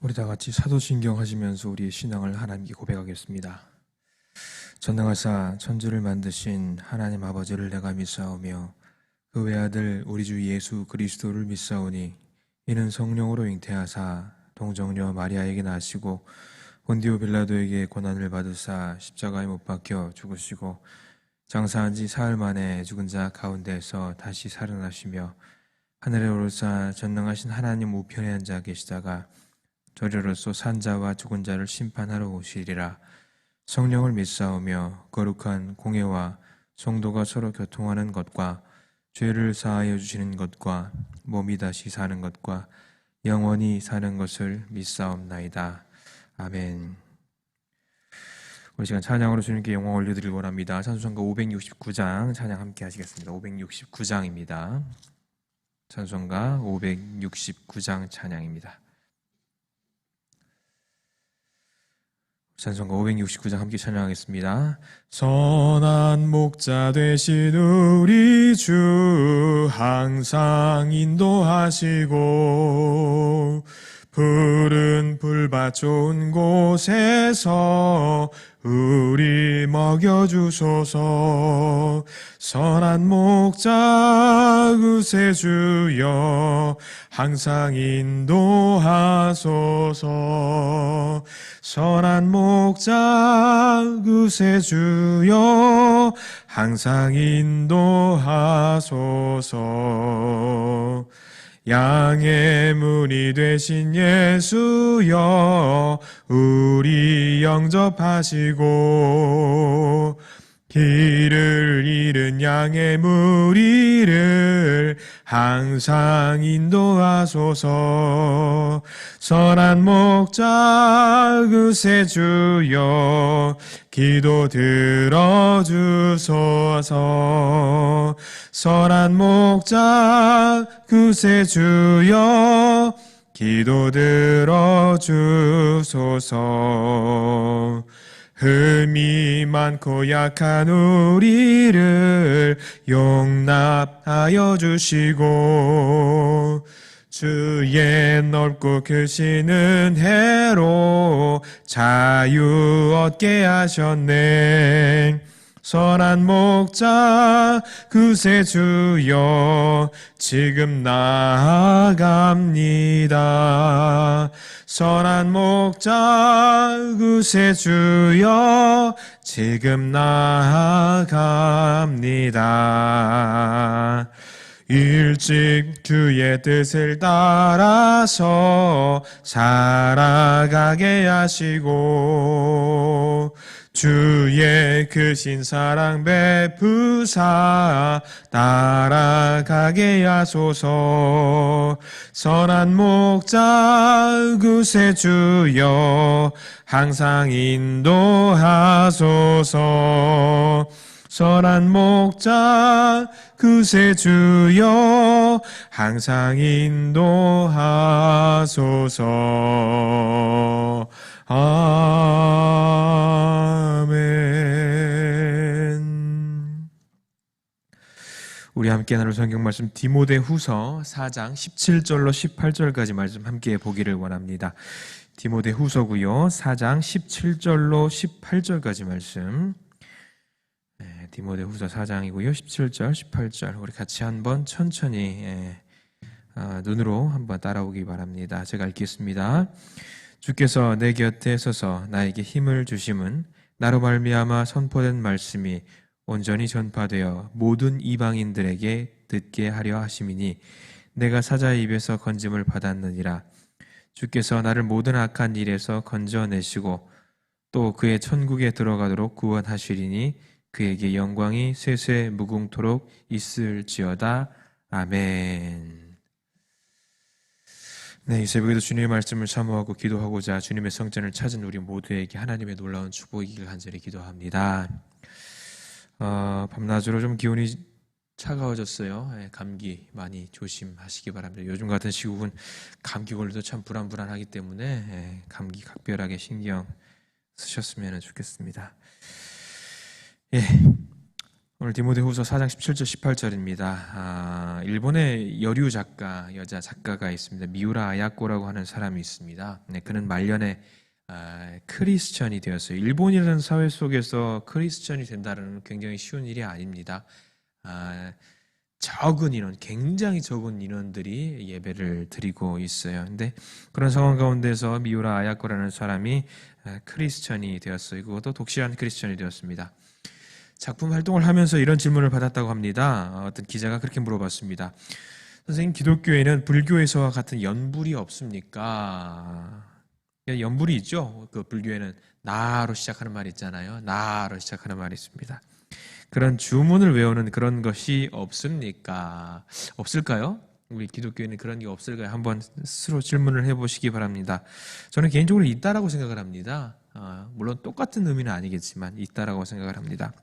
우리 다 같이 사도신경 하시면서 우리의 신앙을 하나님께 고백하겠습니다. 전능하사 천지를 만드신 하나님 아버지를 내가 믿사오며 그 외아들 우리 주 예수 그리스도를 믿사오니 이는 성령으로 잉태하사 동정녀 마리아에게 나시고 본디오 빌라도에게 고난을 받으사 십자가에 못 박혀 죽으시고 장사한 지 사흘 만에 죽은 자 가운데서 다시 살아나시며 하늘에 오르사 전능하신 하나님 우편에 앉아 계시다가 저리로서 산 자와 죽은 자를 심판하러 오시리라. 성령을 믿사오며 거룩한 공예와 성도가 서로 교통하는 것과 죄를 사하여 주시는 것과 몸이 다시 사는 것과 영원히 사는 것을 믿사옵나이다. 아멘. 우리 시간 찬양으로 주님께 영광 올려드리길 원합니다. 찬송가 569장 찬양 함께 하시겠습니다. 569장입니다. 찬송가 569장 찬양입니다. 찬송가 569장 함께 찬양하겠습니다. 선한 목자 되신 우리 주 항상 인도하시고 푸른 풀밭 좋은 곳에서 우리 먹여주소서. 선한 목자 구세주여 항상 인도하소서. 선한 목자 구세주여 항상 인도하소서. 양의 문이 되신 예수여 우리 영접하시고 길을 잃은 양의 무리를 항상 인도하소서. 선한 목자 구세주여 기도 들어주소서. 선한 목자 구세주여 기도 들어주소서. 흠이 많고 약한 우리를 용납하여 주시고 주의 넓고 크신 은혜로 자유 얻게 하셨네. 선한 목자 구세주여 지금 나아갑니다. 선한 목자 구세주여 지금 나아갑니다. 일찍 주의 뜻을 따라서 살아가게 하시고 주의 크신 사랑 베푸사 따라가게 하소서. 선한 목자 구세주여 항상 인도하소서. 선한 목자 구세주여 항상 인도하소서. 아멘. 우리 함께 나눌 성경 말씀 디모데후서 4장 17절로 18절까지 말씀 함께 보기를 원합니다. 디모데후서고요. 4장 17절로 18절까지 말씀. 디모데후서 4장이고요. 17절, 18절 우리 같이 한번 천천히 눈으로 한번 따라오기 바랍니다. 제가 읽겠습니다. 주께서 내 곁에 서서 나에게 힘을 주심은 나로 말미암아 선포된 말씀이 온전히 전파되어 모든 이방인들에게 듣게 하려 하심이니 내가 사자의 입에서 건짐을 받았느니라. 주께서 나를 모든 악한 일에서 건져내시고 또 그의 천국에 들어가도록 구원하시리니 그에게 영광이 세세 무궁토록 있을지어다. 아멘. 네, 이 새벽에도 주님의 말씀을 사모하고 기도하고자 주님의 성전을 찾은 우리 모두에게 하나님의 놀라운 축복이길 간절히 기도합니다. 밤낮으로 좀 기온이 차가워졌어요. 감기 많이 조심하시기 바랍니다. 요즘 같은 시국은 감기 걸려도 참 불안불안하기 때문에 감기 각별하게 신경 쓰셨으면 좋겠습니다. 오늘 디모데후서 4장 17절 18절입니다. 일본의 여류 작가, 여자 작가가 있습니다. 미우라 아야코라고 하는 사람이 있습니다. 네, 그는 말년에 크리스천이 되었어요. 일본이라는 사회 속에서 크리스천이 된다는 굉장히 쉬운 일이 아닙니다. 적은 인원, 굉장히 적은 인원들이 예배를 드리고 있어요. 근데 그런 상황 가운데서 미우라 아야코라는 사람이 크리스천이 되었어요. 그것도 독실한 크리스천이 되었습니다. 작품 활동을 하면서 이런 질문을 받았다고 합니다. 어떤 기자가 그렇게 물어봤습니다. 선생님, 기독교에는 불교에서와 같은 연불이 없습니까? 연불이 있죠. 그 불교에는 나로 시작하는 말이 있잖아요. 나로 시작하는 말이 있습니다. 그런 주문을 외우는 그런 것이 없습니까? 없을까요? 우리 기독교에는 그런 게 없을까요? 한번 스스로 질문을 해보시기 바랍니다. 저는 개인적으로 있다라고 생각을 합니다. 물론 똑같은 의미는 아니겠지만 있다라고 생각을 합니다.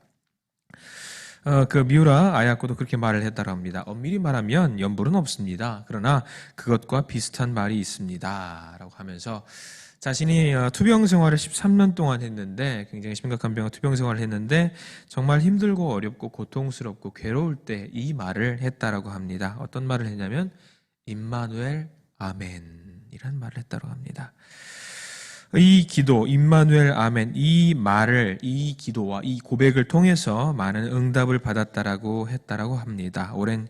그 미우라 아야코도 그렇게 말을 했다고 합니다. 엄밀히 말하면 연불은 없습니다. 그러나 그것과 비슷한 말이 있습니다. 라고 하면서 자신이 투병 생활을 13년 동안 했는데, 굉장히 심각한 투병 생활을 했는데 정말 힘들고 어렵고 고통스럽고 괴로울 때 이 말을 했다라고 합니다. 어떤 말을 했냐면 임마누엘 아멘이라는 말을 했다고 합니다. 이 기도, 임마누엘 아멘, 이 말을, 이 기도와 이 고백을 통해서 많은 응답을 받았다라고 했다라고 합니다. 오랜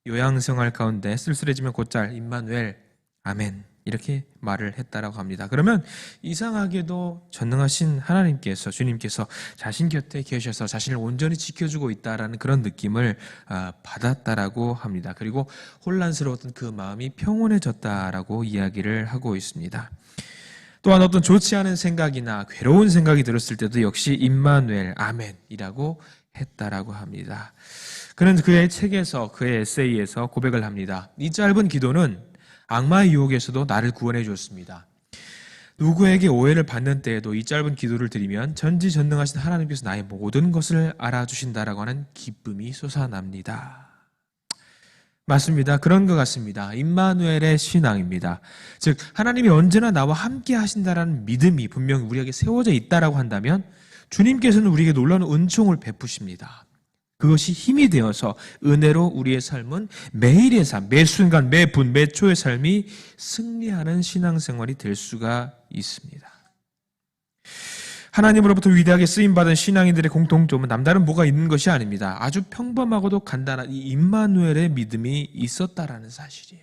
요양생활 가운데 쓸쓸해지면 곧잘 임마누엘 아멘 이렇게 말을 했다라고 합니다. 그러면 이상하게도 전능하신 하나님께서, 주님께서 자신 곁에 계셔서 자신을 온전히 지켜주고 있다라는 그런 느낌을 받았다라고 합니다. 그리고 혼란스러웠던 그 마음이 평온해졌다라고 이야기를 하고 있습니다. 또한 어떤 좋지 않은 생각이나 괴로운 생각이 들었을 때도 역시 임마누엘 아멘이라고 했다라고 합니다. 그는 그의 책에서, 그의 에세이에서 고백을 합니다. 이 짧은 기도는 악마의 유혹에서도 나를 구원해 주었습니다. 누구에게 오해를 받는 때에도 이 짧은 기도를 드리면 전지전능하신 하나님께서 나의 모든 것을 알아주신다라고 하는 기쁨이 솟아납니다. 맞습니다. 그런 것 같습니다. 임마누엘의 신앙입니다. 즉 하나님이 언제나 나와 함께 하신다라는 믿음이 분명히 우리에게 세워져 있다라고 한다면 주님께서는 우리에게 놀라운 은총을 베푸십니다. 그것이 힘이 되어서 은혜로 우리의 삶은 매일의 삶, 매 순간, 매 분, 매 초의 삶이 승리하는 신앙생활이 될 수가 있습니다. 하나님으로부터 위대하게 쓰임받은 신앙인들의 공통점은 남다른 뭐가 있는 것이 아닙니다. 아주 평범하고도 간단한 이 임마누엘의 믿음이 있었다라는 사실이에요.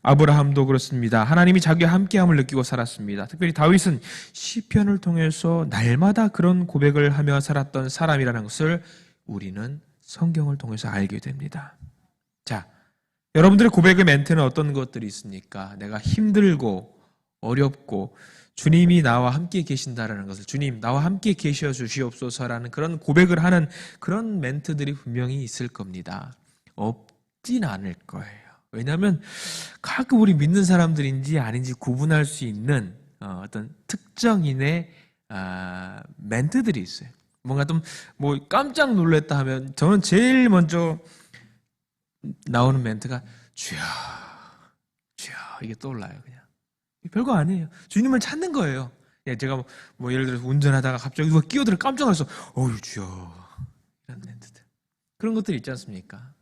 아브라함도 그렇습니다. 하나님이 자기와 함께함을 느끼고 살았습니다. 특별히 다윗은 시편을 통해서 날마다 그런 고백을 하며 살았던 사람이라는 것을 우리는 성경을 통해서 알게 됩니다. 자, 여러분들의 고백의 멘트는 어떤 것들이 있습니까? 내가 힘들고 어렵고 주님이 나와 함께 계신다라는 것을, 주님 나와 함께 계셔 주시옵소서라는 그런 고백을 하는 그런 멘트들이 분명히 있을 겁니다. 없진 않을 거예요. 왜냐하면 가끔 우리 믿는 사람들인지 아닌지 구분할 수 있는 어떤 특정인의 멘트들이 있어요. 뭔가 좀 뭐 깜짝 놀랐다 하면 저는 제일 먼저 나오는 멘트가 주여, 주여 이게 떠올라요. 그냥 별거 아니에요. 주님을 찾는 거예요. 제가 뭐 예를 들어서 운전하다가 갑자기 누가 끼어들어 깜짝 놀라서 어휴 주여 이런 멘트들, 그런 것들이 있지 않습니까?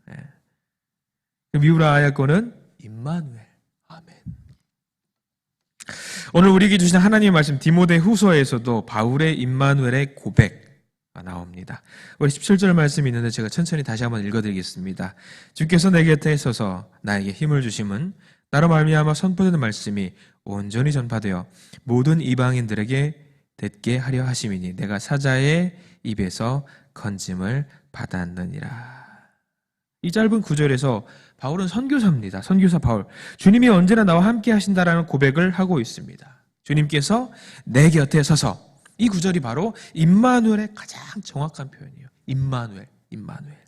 미우라 아야코는 임마누엘 아멘. 오늘 우리에게 주신 하나님의 말씀 디모데후서에서도 바울의 임마누엘의 고백가 나옵니다. 우리 17절 말씀이 있는데 제가 천천히 다시 한번 읽어드리겠습니다. 주께서 내 곁에 서서 나에게 힘을 주심은 나로 말미암아 선포되는 말씀이 온전히 전파되어 모든 이방인들에게 듣게 하려 하심이니 내가 사자의 입에서 건짐을 받았느니라. 이 짧은 구절에서 바울은 선교사입니다. 선교사 바울. 주님이 언제나 나와 함께 하신다라는 고백을 하고 있습니다. 주님께서 내 곁에 서서, 이 구절이 바로 임마누엘의 가장 정확한 표현이에요. 임마누엘, 임마누엘.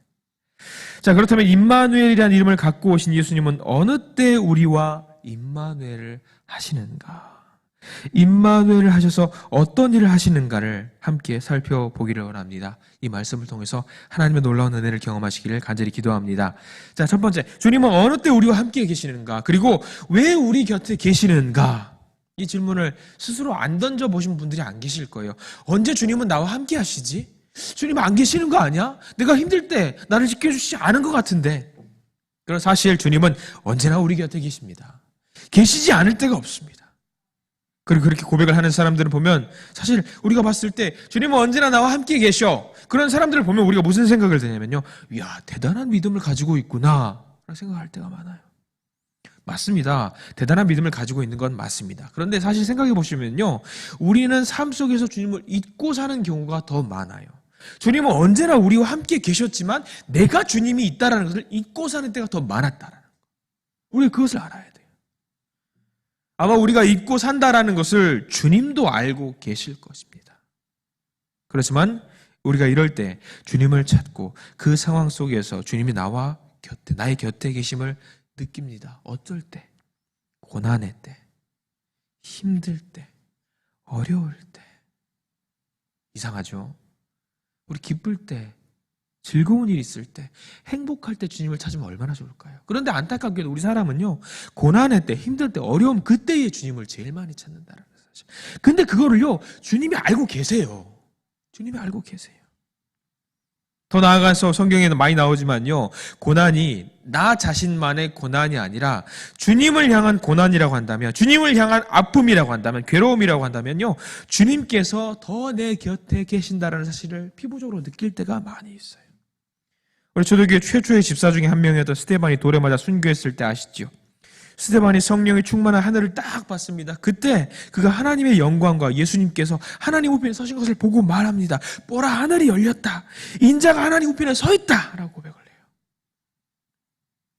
자, 그렇다면 임마누엘이라는 이름을 갖고 오신 예수님은 어느 때 우리와 임마누엘을 하시는가? 임마누엘을 하셔서 어떤 일을 하시는가를 함께 살펴보기를 원합니다. 이 말씀을 통해서 하나님의 놀라운 은혜를 경험하시기를 간절히 기도합니다. 자, 첫 번째, 주님은 어느 때 우리와 함께 계시는가? 그리고 왜 우리 곁에 계시는가? 이 질문을 스스로 안 던져보신 분들이 안 계실 거예요. 언제 주님은 나와 함께 하시지? 주님 안 계시는 거 아니야? 내가 힘들 때 나를 지켜주시지 않은 것 같은데. 그런 사실 주님은 언제나 우리 곁에 계십니다. 계시지 않을 때가 없습니다. 그리고 그렇게 고백을 하는 사람들을 보면 사실 우리가 봤을 때 주님은 언제나 나와 함께 계셔. 그런 사람들을 보면 우리가 무슨 생각을 드냐면요. 이야, 대단한 믿음을 가지고 있구나 라고 생각할 때가 많아요. 맞습니다. 대단한 믿음을 가지고 있는 건 맞습니다. 그런데 사실 생각해 보시면요. 우리는 삶 속에서 주님을 잊고 사는 경우가 더 많아요. 주님은 언제나 우리와 함께 계셨지만 내가 주님이 있다는 것을 잊고 사는 때가 더 많았다라는 거예요. 우리가 그것을 알아야 돼요. 아마 우리가 잊고 산다라는 것을 주님도 알고 계실 것입니다. 그렇지만 우리가 이럴 때 주님을 찾고 그 상황 속에서 주님이 나와 곁에, 나의 곁에 계심을 느낍니다. 어떨 때? 고난의 때, 힘들 때, 어려울 때. 이상하죠? 우리 기쁠 때, 즐거운 일 있을 때, 행복할 때 주님을 찾으면 얼마나 좋을까요? 그런데 안타깝게도 우리 사람은요, 고난의 때, 힘들 때, 어려움 그때에 주님을 제일 많이 찾는다는 사실. 근데 그거를요, 주님이 알고 계세요. 주님이 알고 계세요. 더 나아가서 성경에는 많이 나오지만요, 고난이 나 자신만의 고난이 아니라 주님을 향한 고난이라고 한다면, 주님을 향한 아픔이라고 한다면, 괴로움이라고 한다면요, 주님께서 더 내 곁에 계신다는 사실을 피부적으로 느낄 때가 많이 있어요. 우리 초대교회 최초의 집사 중에 한 명이었던 스데반이 돌에 맞아 순교했을 때 아시죠? 스데반이 성령의 충만한 하늘을 딱 봤습니다. 그때 그가 하나님의 영광과 예수님께서 하나님 우편에 서신 것을 보고 말합니다. 보라, 하늘이 열렸다. 인자가 하나님 우편에 서 있다. 라고 고백을 해요.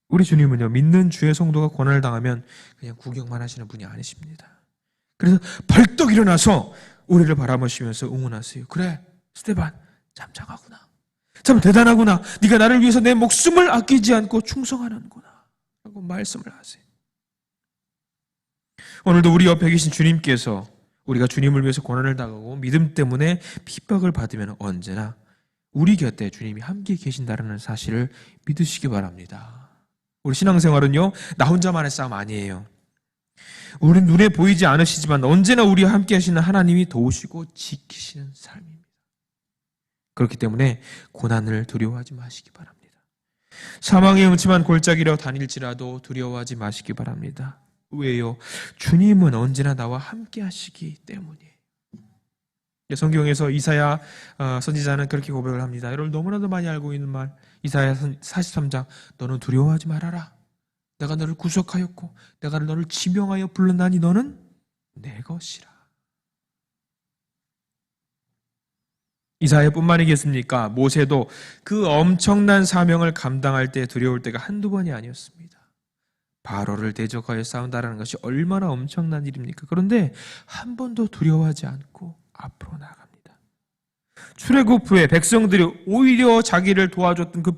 우리 주님은요, 믿는 주의 성도가 고난을 당하면 그냥 구경만 하시는 분이 아니십니다. 그래서 벌떡 일어나서 우리를 바라보시면서 응원하세요. 그래, 스데반 잠잠하구나. 참 대단하구나. 네가 나를 위해서 내 목숨을 아끼지 않고 충성하는구나. 라고 말씀을 하세요. 오늘도 우리 옆에 계신 주님께서 우리가 주님을 위해서 고난을 당하고 믿음 때문에 핍박을 받으면 언제나 우리 곁에 주님이 함께 계신다는 사실을 믿으시기 바랍니다. 우리 신앙생활은요, 나 혼자만의 싸움 아니에요. 우리는 눈에 보이지 않으시지만 언제나 우리와 함께 하시는 하나님이 도우시고 지키시는 삶입니다. 그렇기 때문에 고난을 두려워하지 마시기 바랍니다. 사망의 음침한 골짜기로 다닐지라도 두려워하지 마시기 바랍니다. 왜요? 주님은 언제나 나와 함께 하시기 때문이에요. 성경에서 이사야 선지자는 그렇게 고백을 합니다. 여러분 너무나도 많이 알고 있는 말, 이사야 43장, 너는 두려워하지 말아라. 내가 너를 구속하였고 내가 너를 지명하여 불렀나니 너는 내 것이라. 이사야뿐만이겠습니까? 모세도 그 엄청난 사명을 감당할 때 두려울 때가 한두 번이 아니었습니다. 바로를 대적하여 싸운다는 것이 얼마나 엄청난 일입니까? 그런데 한 번도 두려워하지 않고 앞으로 나갑니다. 출애굽 후에 백성들이 오히려 자기를 도와줬던 그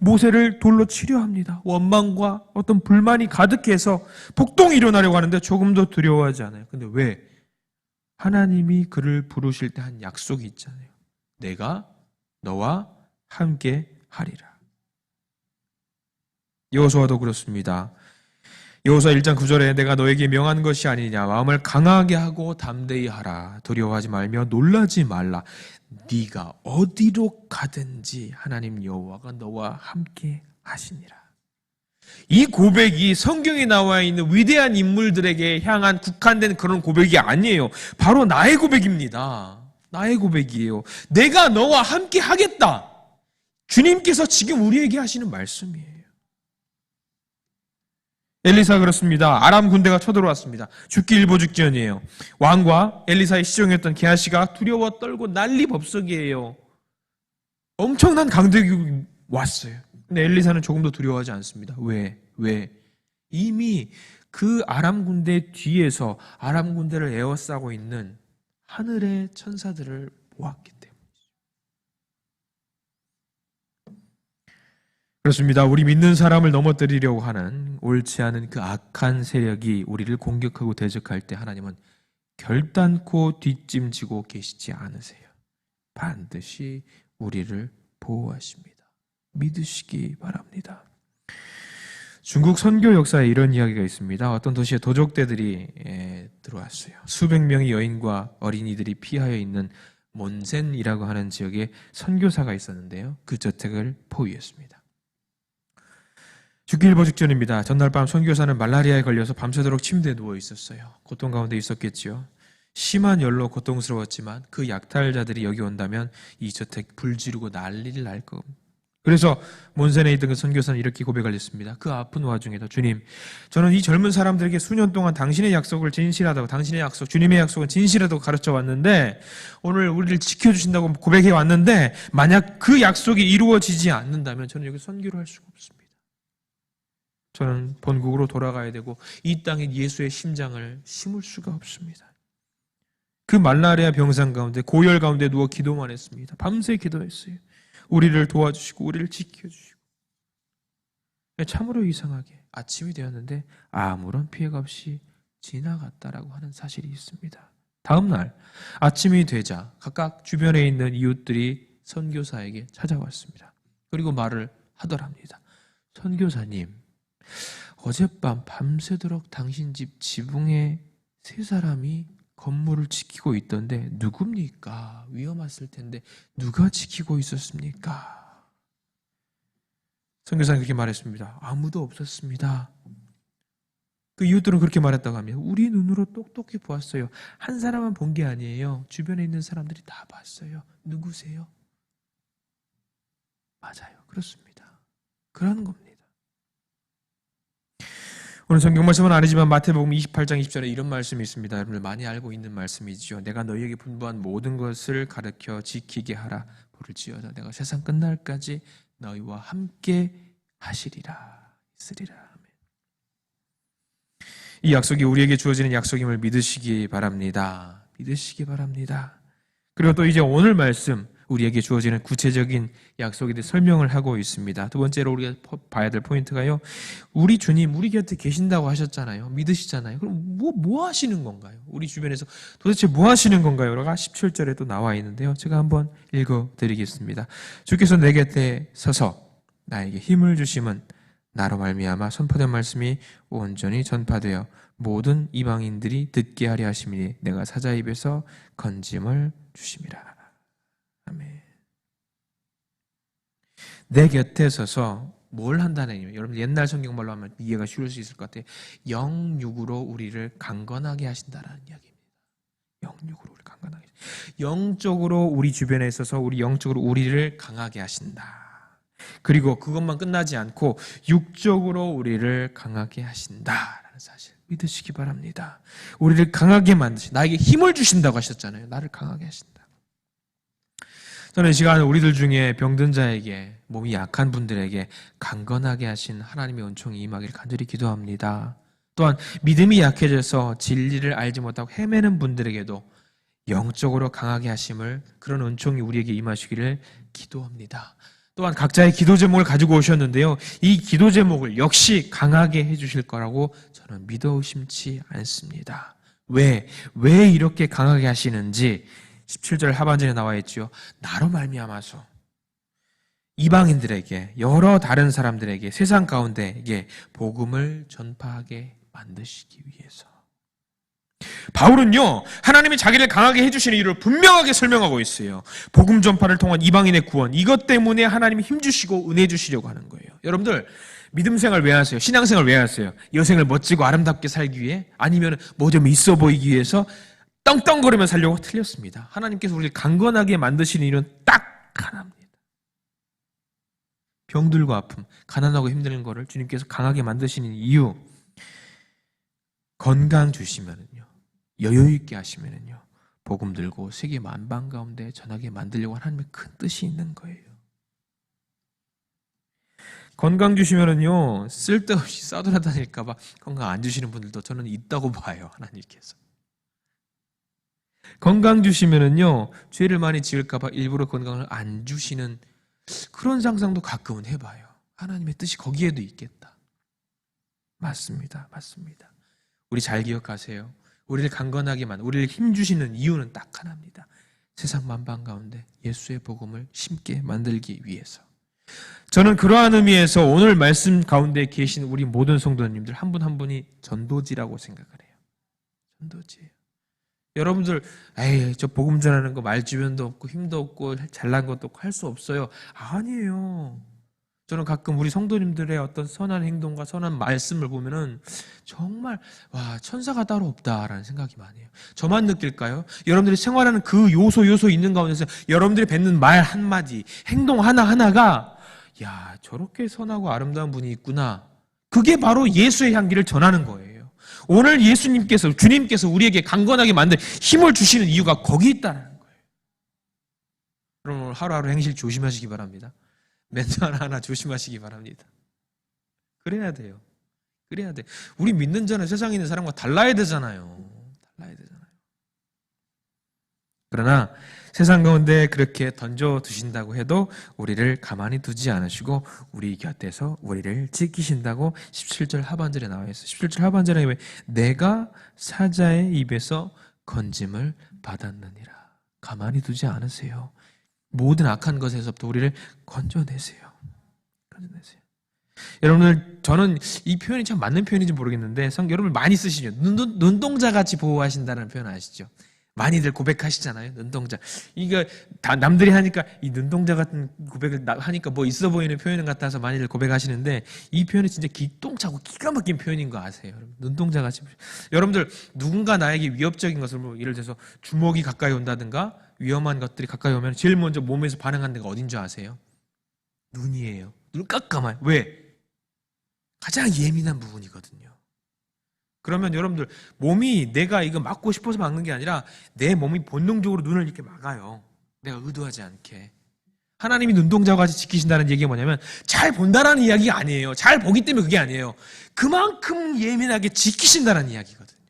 모세를 돌로 치려 합니다. 원망과 어떤 불만이 가득해서 폭동이 일어나려고 하는데 조금도 두려워하지 않아요. 근데 왜? 하나님이 그를 부르실 때 한 약속이 있잖아요. 내가 너와 함께 하리라. 여호수아도 그렇습니다. 여호수아 1장 9절에 내가 너에게 명한 것이 아니냐, 마음을 강하게 하고 담대히 하라, 두려워하지 말며 놀라지 말라, 네가 어디로 가든지 하나님 여호와가 너와 함께 하시니라. 이 고백이 성경에 나와 있는 위대한 인물들에게 향한 국한된 그런 고백이 아니에요. 바로 나의 고백입니다. 나의 고백이에요. 내가 너와 함께 하겠다. 주님께서 지금 우리에게 하시는 말씀이에요. 엘리사가 그렇습니다. 아람 군대가 쳐들어왔습니다. 죽기 일보 직전이에요. 왕과 엘리사의 시종이었던 게하시가 두려워 떨고 난리법석이에요. 엄청난 강대국이 왔어요. 근데 엘리사는 조금도 두려워하지 않습니다. 왜? 이미 그 아람 군대 뒤에서 아람 군대를 에워싸고 있는 하늘의 천사들을 보았기 때문이죠. 그렇습니다. 우리 믿는 사람을 넘어뜨리려고 하는 옳지 않은 그 악한 세력이 우리를 공격하고 대적할 때 하나님은 결단코 뒷짐지고 계시지 않으세요. 반드시 우리를 보호하십니다. 믿으시기 바랍니다. 중국 선교 역사에 이런 이야기가 있습니다. 어떤 도시에 도적대들이 들어왔어요. 수백 명의 여인과 어린이들이 피하여 있는 몬센이라고 하는 지역에 선교사가 있었는데요. 그 저택을 포위했습니다. 죽기일보 직전입니다. 전날 밤 선교사는 말라리아에 걸려서 밤새도록 침대에 누워 있었어요. 고통 가운데 있었겠지요. 심한 열로 고통스러웠지만 그 약탈자들이 여기 온다면 이 저택 불 지르고 난리를 날 겁니다. 그래서 몬센에 있던 그 선교사는 이렇게 고백을 했습니다. 그 아픈 와중에도 주님, 저는 이 젊은 사람들에게 수년 동안 당신의 약속을 진실하다고, 당신의 약속, 주님의 약속은 진실하다고 가르쳐 왔는데 오늘 우리를 지켜주신다고 고백해 왔는데 만약 그 약속이 이루어지지 않는다면 저는 여기 선교를 할 수가 없습니다. 저는 본국으로 돌아가야 되고 이 땅에 예수의 심장을 심을 수가 없습니다. 그 말라리아 병상 가운데 고열 가운데 누워 기도만 했습니다. 밤새 기도했어요. 우리를 도와주시고 우리를 지켜주시고. 참으로 이상하게 아침이 되었는데 아무런 피해가 없이 지나갔다라고 하는 사실이 있습니다. 다음 날 아침이 되자 각각 주변에 있는 이웃들이 선교사에게 찾아왔습니다. 그리고 말을 하더랍니다. 선교사님, 어젯밤 밤새도록 당신 집 지붕에 세 사람이 건물을 지키고 있던데 누굽니까? 위험했을 텐데 누가 지키고 있었습니까? 선교사는 그렇게 말했습니다. 아무도 없었습니다. 그 이웃들은 그렇게 말했다고 합니다. 우리 눈으로 똑똑히 보았어요. 한 사람만 본 게 아니에요. 주변에 있는 사람들이 다 봤어요. 누구세요? 맞아요. 그렇습니다. 그러는 겁니다. 오늘 성경 말씀은 아니지만 마태복음 28장 20절에 이런 말씀이 있습니다. 여러분들 많이 알고 있는 말씀이지요. 내가 너희에게 분부한 모든 것을 가르쳐 지키게 하라. 부를지어다 내가 세상 끝날까지 너희와 함께 하시리라. 있으리라. 이 약속이 우리에게 주어지는 약속임을 믿으시기 바랍니다. 믿으시기 바랍니다. 그리고 또 이제 오늘 말씀 우리에게 주어지는 구체적인 약속에 대해 설명을 하고 있습니다. 두 번째로 우리가 봐야 될 포인트가요. 우리 주님 우리 곁에 계신다고 하셨잖아요. 믿으시잖아요. 그럼 뭐 하시는 건가요? 우리 주변에서 도대체 뭐 하시는 건가요? 라가 17절에 또 나와 있는데요. 제가 한번 읽어드리겠습니다. 주께서 내 곁에 서서 나에게 힘을 주심은 나로 말미암아 선포된 말씀이 온전히 전파되어 모든 이방인들이 듣게 하려 하심이니 내가 사자 입에서 건짐을 주심이라. 아멘. 내 곁에 서서 뭘 한다는 얘기예요. 여러분 옛날 성경말로 하면 이해가 쉬울 수 있을 것 같아요. 영육으로 우리를 강건하게 하신다라는 이야기입니다. 영육으로 우리를 강건하게 영적으로 우리 주변에 있어서 우리 영적으로 우리를 강하게 하신다. 그리고 그것만 끝나지 않고 육적으로 우리를 강하게 하신다라는 사실 믿으시기 바랍니다. 우리를 강하게 나에게 힘을 주신다고 하셨잖아요. 나를 강하게 하신다. 저는 이 시간 우리들 중에 병든 자에게 몸이 약한 분들에게 강건하게 하신 하나님의 은총이 임하기를 간절히 기도합니다. 또한 믿음이 약해져서 진리를 알지 못하고 헤매는 분들에게도 영적으로 강하게 하심을 그런 은총이 우리에게 임하시기를 기도합니다. 또한 각자의 기도 제목을 가지고 오셨는데요. 이 기도 제목을 역시 강하게 해주실 거라고 저는 믿어 의심치 않습니다. 왜 이렇게 강하게 하시는지 17절 하반절에 나와 있죠. 나로 말미암아서 이방인들에게 여러 다른 사람들에게 세상 가운데에 복음을 전파하게 만드시기 위해서. 바울은요, 하나님이 자기를 강하게 해주시는 이유를 분명하게 설명하고 있어요. 복음 전파를 통한 이방인의 구원, 이것 때문에 하나님이 힘주시고 은혜 주시려고 하는 거예요. 여러분들 믿음 생활 왜 하세요? 신앙 생활 왜 하세요? 여생을 멋지고 아름답게 살기 위해? 아니면 뭐 좀 있어 보이기 위해서? 떵떵거리며 살려고? 틀렸습니다. 하나님께서 우리를 강건하게 만드시는 이유는 딱 하나입니다. 병들고 아픔, 가난하고 힘든 거를 주님께서 강하게 만드시는 이유, 건강 주시면은요, 여유 있게 하시면은요, 복음 들고 세계 만방 가운데 전하게 만들려고 하나님의 큰 뜻이 있는 거예요. 건강 주시면은요, 쓸데없이 싸돌아다닐까봐 건강 안 주시는 분들도 저는 있다고 봐요. 하나님께서. 건강 주시면은요, 죄를 많이 지을까봐 일부러 건강을 안 주시는 그런 상상도 가끔은 해봐요. 하나님의 뜻이 거기에도 있겠다. 맞습니다. 맞습니다. 우리 잘 기억하세요. 우리를 강건하게 우리를 힘주시는 이유는 딱 하나입니다. 세상 만방 가운데 예수의 복음을 심게 만들기 위해서. 저는 그러한 의미에서 오늘 말씀 가운데 계신 우리 모든 성도님들 한 분 한 분이 전도지라고 생각을 해요. 전도지예요. 여러분들, 에이, 저 복음 전하는 거 말주변도 없고 힘도 없고 잘난 것도 없고 할 수 없어요. 아니에요. 저는 가끔 우리 성도님들의 어떤 선한 행동과 선한 말씀을 보면은 정말 와, 천사가 따로 없다라는 생각이 많이 해요. 저만 느낄까요? 여러분들이 생활하는 그 요소 있는 가운데서 여러분들이 뱉는 말 한마디, 행동 하나하나가 야, 저렇게 선하고 아름다운 분이 있구나. 그게 바로 예수의 향기를 전하는 거예요. 오늘 예수님께서, 주님께서 우리에게 강건하게 만들 힘을 주시는 이유가 거기 있다는 거예요. 여러분, 하루하루 행실 조심하시기 바랍니다. 멘트 하나 조심하시기 바랍니다. 그래야 돼요. 그래야 돼. 우리 믿는 자는 세상에 있는 사람과 달라야 되잖아요. 달라야 되잖아요. 그러나 세상 가운데 그렇게 던져 두신다고 해도 우리를 가만히 두지 않으시고 우리 곁에서 우리를 지키신다고 17절 하반절에 나와 있어요. 17절 하반절에 왜 내가 사자의 입에서 건짐을 받았느니라. 가만히 두지 않으세요. 모든 악한 것에서부터 우리를 건져내세요. 건져내세요. 여러분들, 저는 이 표현이 참 맞는 표현인지 모르겠는데 여러분 많이 쓰시죠. 눈동자같이 보호하신다는 표현 아시죠? 많이들 고백하시잖아요. 눈동자. 이거 다 남들이 하니까 이 눈동자 같은 고백을 하니까 뭐 있어 보이는 표현 같아서 많이들 고백하시는데 이 표현은 진짜 기똥차고 기가 막힌 표현인 거 아세요? 눈동자 같이. 여러분들 누군가 나에게 위협적인 것을 뭐 예를 들어서 주먹이 가까이 온다든가 위험한 것들이 가까이 오면 제일 먼저 몸에서 반응하는 데가 어딘 줄 아세요? 눈이에요. 눈 깜깜해요. 왜? 가장 예민한 부분이거든요. 그러면 여러분들 몸이 내가 이거 막고 싶어서 막는 게 아니라 내 몸이 본능적으로 눈을 이렇게 막아요. 내가 의도하지 않게. 하나님이 눈동자와 같이 지키신다는 얘기가 뭐냐면 잘 본다라는 이야기가 아니에요. 잘 보기 때문에 그게 아니에요. 그만큼 예민하게 지키신다는 이야기거든요.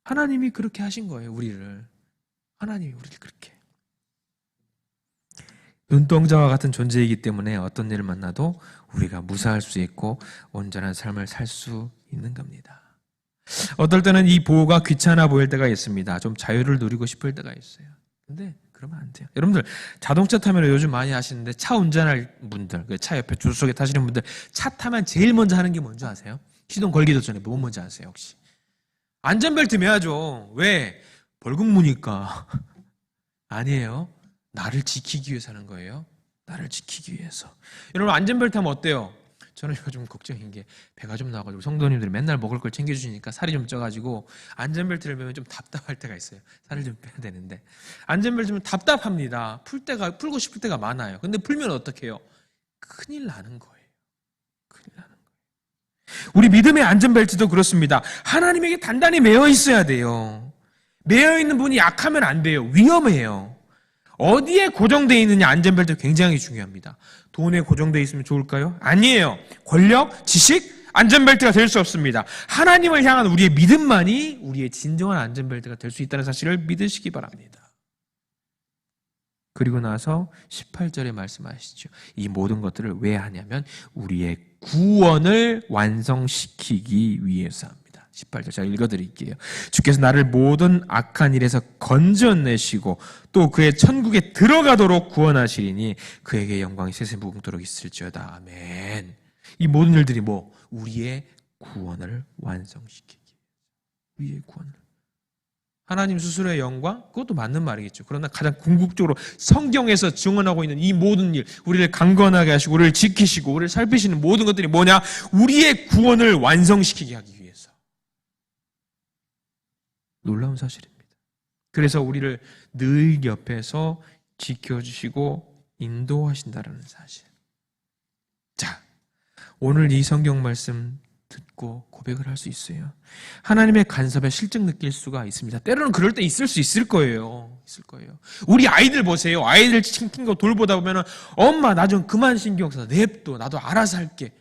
하나님이 그렇게 하신 거예요. 우리를. 하나님이 우리를 그렇게. 눈동자와 같은 존재이기 때문에 어떤 일을 만나도 우리가 무사할 수 있고 온전한 삶을 살 수 있는 겁니다. 어떨 때는 이 보호가 귀찮아 보일 때가 있습니다. 좀 자유를 누리고 싶을 때가 있어요. 근데 그러면 안 돼요. 여러분들 자동차 타면 요즘 많이 하시는데 차 운전할 분들, 차 옆에 주석에 타시는 분들 차 타면 제일 먼저 하는 게 뭔지 아세요? 시동 걸기도 전에 뭐 먼저 아세요 혹시? 안전벨트 매야죠. 왜? 벌금 무니까. 아니에요. 나를 지키기 위해서 하는 거예요. 나를 지키기 위해서. 여러분 안전벨트 하면 어때요? 저는 요즘 걱정인 게 배가 좀 나와가지고 성도님들이 맨날 먹을 걸 챙겨주시니까 살이 좀 쪄가지고 안전벨트를 매면 좀 답답할 때가 있어요. 살을 좀 빼야 되는데 안전벨트면 답답합니다. 풀고 싶을 때가 많아요. 근데 풀면 어떻게 해요? 큰일 나는 거예요. 큰일 나는 거예요. 우리 믿음의 안전벨트도 그렇습니다. 하나님에게 단단히 매여 있어야 돼요. 매여 있는 분이 약하면 안 돼요. 위험해요. 어디에 고정되어 있느냐 안전벨트 굉장히 중요합니다. 돈에 고정되어 있으면 좋을까요? 아니에요. 권력, 지식, 안전벨트가 될 수 없습니다. 하나님을 향한 우리의 믿음만이 우리의 진정한 안전벨트가 될 수 있다는 사실을 믿으시기 바랍니다. 그리고 나서 18절에 말씀하시죠. 이 모든 것들을 왜 하냐면 우리의 구원을 완성시키기 위해서 합니다. 18절 제가 읽어드릴게요. 주께서 나를 모든 악한 일에서 건져내시고 또 그의 천국에 들어가도록 구원하시리니 그에게 영광이 세세무궁토록 있을지어다. 아멘. 이 모든 일들이 뭐? 우리의 구원을 완성시키기. 우리의 구원을. 하나님 스스로의 영광? 그것도 맞는 말이겠죠. 그러나 가장 궁극적으로 성경에서 증언하고 있는 이 모든 일, 우리를 강건하게 하시고 우리를 지키시고 우리를 살피시는 모든 것들이 뭐냐? 우리의 구원을 완성시키게 하기 위해서. 놀라운 사실입니다. 그래서 우리를 늘 옆에서 지켜주시고 인도하신다는 사실. 자, 오늘 이 성경 말씀 듣고 고백을 할 수 있어요. 하나님의 간섭에 실증 느낄 수가 있습니다. 때로는 그럴 때 있을 수 있을 거예요. 있을 거예요. 우리 아이들 보세요. 아이들 신경 거 돌보다 보면은 엄마 나 좀 그만 신경 써. 냅둬. 나도 알아서 할게.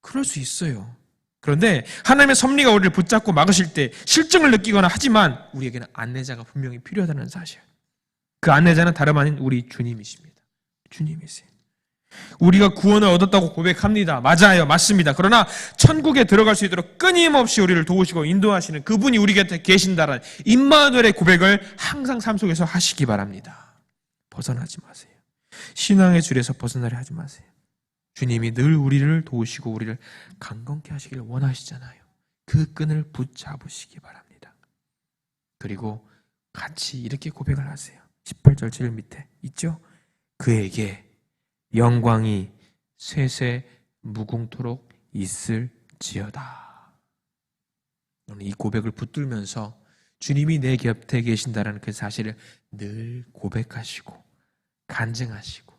그럴 수 있어요. 그런데 하나님의 섭리가 우리를 붙잡고 막으실 때 실증을 느끼거나 하지만 우리에게는 안내자가 분명히 필요하다는 사실. 그 안내자는 다름 아닌 우리 주님이십니다. 주님이세요. 우리가 구원을 얻었다고 고백합니다. 맞아요. 맞습니다. 그러나 천국에 들어갈 수 있도록 끊임없이 우리를 도우시고 인도하시는 그분이 우리 곁에 계신다는 임마누엘의 고백을 항상 삶 속에서 하시기 바랍니다. 벗어나지 마세요. 신앙의 줄에서 벗어나려 하지 마세요. 주님이 늘 우리를 도우시고 우리를 강건케 하시길 원하시잖아요. 그 끈을 붙잡으시기 바랍니다. 그리고 같이 이렇게 고백을 하세요. 18절 제일 밑에 있죠? 그에게 영광이 세세 무궁토록 있을지어다. 이 고백을 붙들면서 주님이 내 곁에 계신다는 그 사실을 늘 고백하시고 간증하시고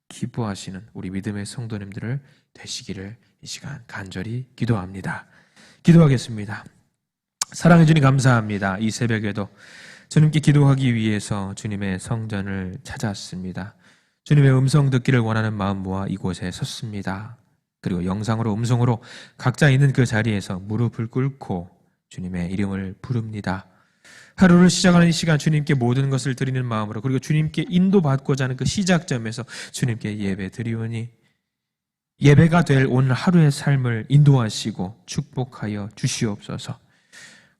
기뻐하시는 우리 믿음의 성도님들을 되시기를 이 시간 간절히 기도합니다. 기도하겠습니다. 사랑해 주님 감사합니다. 이 새벽에도 주님께 기도하기 위해서 주님의 성전을 찾았습니다. 주님의 음성 듣기를 원하는 마음 모아 이곳에 섰습니다. 그리고 영상으로 음성으로 각자 있는 그 자리에서 무릎을 꿇고 주님의 이름을 부릅니다. 하루를 시작하는 이 시간 주님께 모든 것을 드리는 마음으로, 그리고 주님께 인도받고자 하는 그 시작점에서 주님께 예배 드리오니 예배가 될 오늘 하루의 삶을 인도하시고 축복하여 주시옵소서.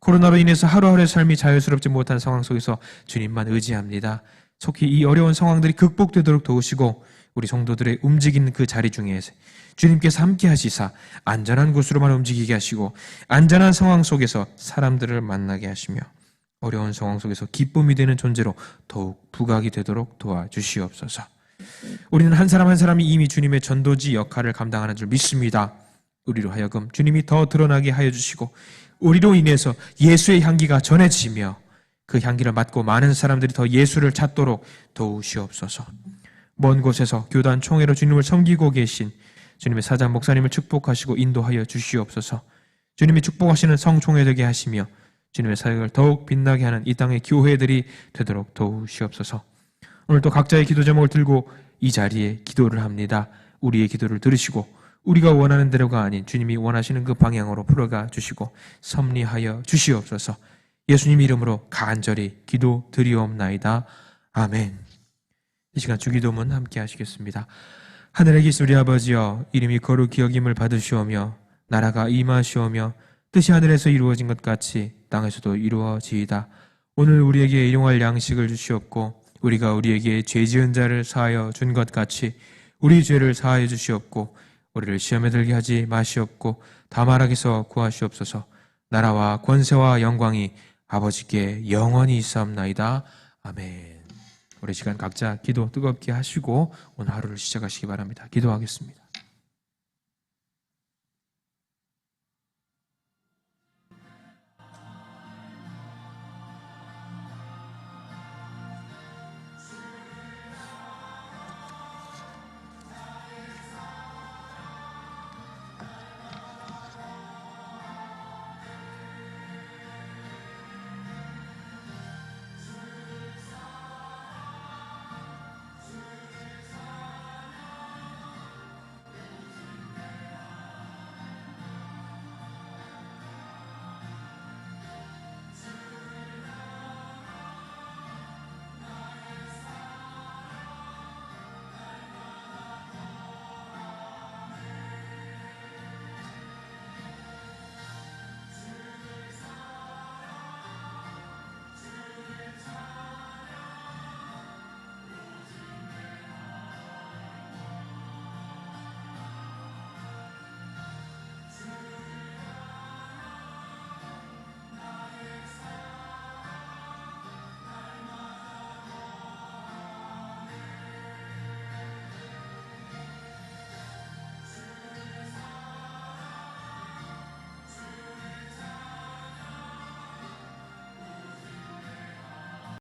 코로나로 인해서 하루하루의 삶이 자유스럽지 못한 상황 속에서 주님만 의지합니다. 속히 이 어려운 상황들이 극복되도록 도우시고 우리 성도들의 움직이는 그 자리 중에서 주님께서 함께 하시사 안전한 곳으로만 움직이게 하시고 안전한 상황 속에서 사람들을 만나게 하시며 어려운 상황 속에서 기쁨이 되는 존재로 더욱 부각이 되도록 도와주시옵소서. 우리는 한 사람 한 사람이 이미 주님의 전도지 역할을 감당하는 줄 믿습니다. 우리로 하여금 주님이 더 드러나게 하여 주시고 우리로 인해서 예수의 향기가 전해지며 그 향기를 맡고 많은 사람들이 더 예수를 찾도록 도우시옵소서. 먼 곳에서 교단 총회로 주님을 섬기고 계신 주님의 사장 목사님을 축복하시고 인도하여 주시옵소서. 주님이 축복하시는 성총회 되게 하시며 주님의 사역을 더욱 빛나게 하는 이 땅의 교회들이 되도록 도우시옵소서. 오늘도 각자의 기도 제목을 들고 이 자리에 기도를 합니다. 우리의 기도를 들으시고 우리가 원하는 대로가 아닌 주님이 원하시는 그 방향으로 풀어가 주시고 섭리하여 주시옵소서. 예수님 이름으로 간절히 기도 드리옵나이다. 아멘. 이 시간 주기도문 함께 하시겠습니다. 하늘에 계신 우리 아버지여, 이름이 거룩히 여김을 받으시오며 나라가 임하시오며 뜻이 하늘에서 이루어진 것 같이 땅에서도 이루어지이다. 오늘 우리에게 일용할 양식을 주시옵고 우리가 우리에게 죄 지은 자를 사하여 준 것 같이 우리 죄를 사하여 주시옵고 우리를 시험에 들게 하지 마시옵고 다만 악에서 구하시옵소서. 나라와 권세와 영광이 아버지께 영원히 있사옵나이다. 아멘. 우리 시간 각자 기도 뜨겁게 하시고 오늘 하루를 시작하시기 바랍니다. 기도하겠습니다.